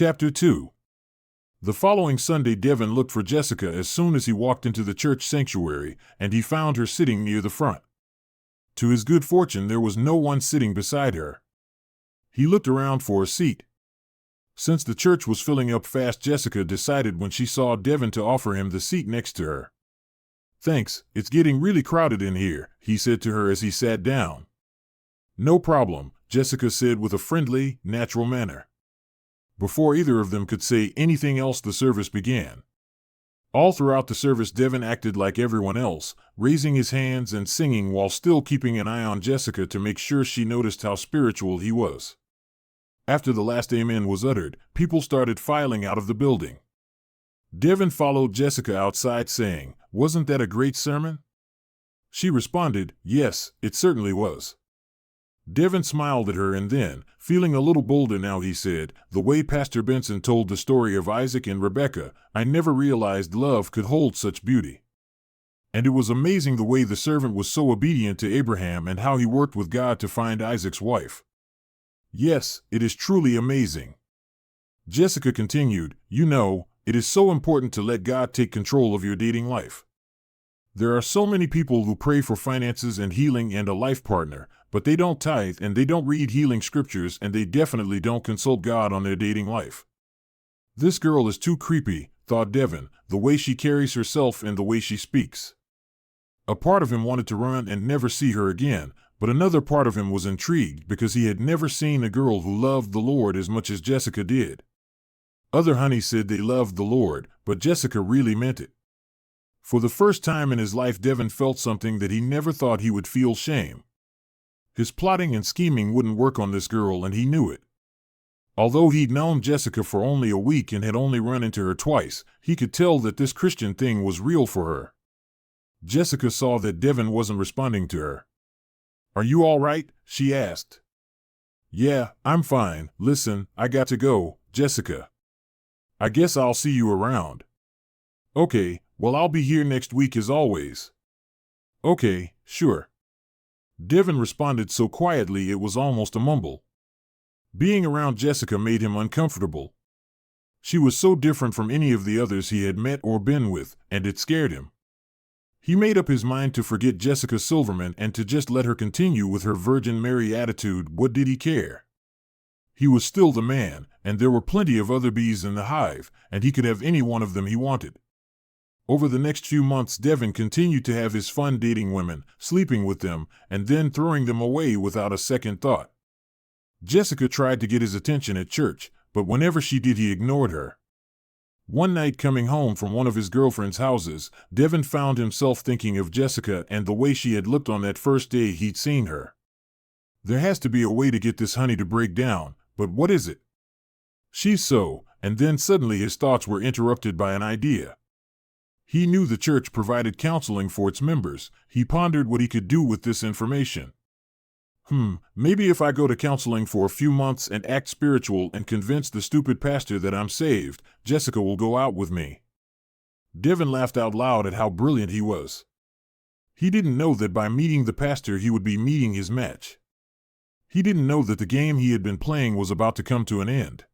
Chapter 2. The following Sunday, Devin looked for Jessica as soon as he walked into the church sanctuary, and he found her sitting near the front. To his good fortune, there was no one sitting beside her. He looked around for a seat. Since the church was filling up fast, Jessica decided when she saw Devin to offer him the seat next to her. "Thanks, it's getting really crowded in here," he said to her as he sat down. "No problem," Jessica said with a friendly, natural manner. Before either of them could say anything else, the service began. All throughout the service, Devin acted like everyone else, raising his hands and singing while still keeping an eye on Jessica to make sure she noticed how spiritual he was. After the last amen was uttered, people started filing out of the building. Devin followed Jessica outside saying, "Wasn't that a great sermon?" She responded, "Yes, it certainly was." Devin smiled at her and then, feeling a little bolder now, he said, "The way Pastor Benson told the story of Isaac and Rebekah, I never realized love could hold such beauty. And it was amazing the way the servant was so obedient to Abraham and how he worked with God to find Isaac's wife. Yes, it is truly amazing." Jessica continued, "You know, it is so important to let God take control of your dating life. There are so many people who pray for finances and healing and a life partner, but they don't tithe and they don't read healing scriptures and they definitely don't consult God on their dating life. This girl is too creepy," thought Devin, "the way she carries herself and the way she speaks." A part of him wanted to run and never see her again, but another part of him was intrigued because he had never seen a girl who loved the Lord as much as Jessica did. Other honeys said they loved the Lord, but Jessica really meant it. For the first time in his life, Devin felt something that he never thought he would feel: shame. His plotting and scheming wouldn't work on this girl, and he knew it. Although he'd known Jessica for only a week and had only run into her twice, he could tell that this Christian thing was real for her. Jessica saw that Devin wasn't responding to her. "Are you all right?" she asked. "Yeah, I'm fine. Listen, I got to go, Jessica. I guess I'll see you around." "Okay, well, I'll be here next week as always." "Okay, sure." Devin responded so quietly it was almost a mumble. Being around Jessica made him uncomfortable. She was so different from any of the others he had met or been with, and it scared him. He made up his mind to forget Jessica Silverman and to just let her continue with her Virgin Mary attitude. What did he care? He was still the man, and there were plenty of other bees in the hive, and he could have any one of them he wanted. Over the next few months, Devin continued to have his fun dating women, sleeping with them, and then throwing them away without a second thought. Jessica tried to get his attention at church, but whenever she did, he ignored her. One night, coming home from one of his girlfriend's houses, Devin found himself thinking of Jessica and the way she had looked on that first day he'd seen her. There has to be a way to get this honey to break down, but what is it? She's so, and then suddenly his thoughts were interrupted by an idea. He knew the church provided counseling for its members. He pondered what he could do with this information. Maybe if I go to counseling for a few months and act spiritual and convince the stupid pastor that I'm saved, Jessica will go out with me. Devin laughed out loud at how brilliant he was. He didn't know that by meeting the pastor he would be meeting his match. He didn't know that the game he had been playing was about to come to an end.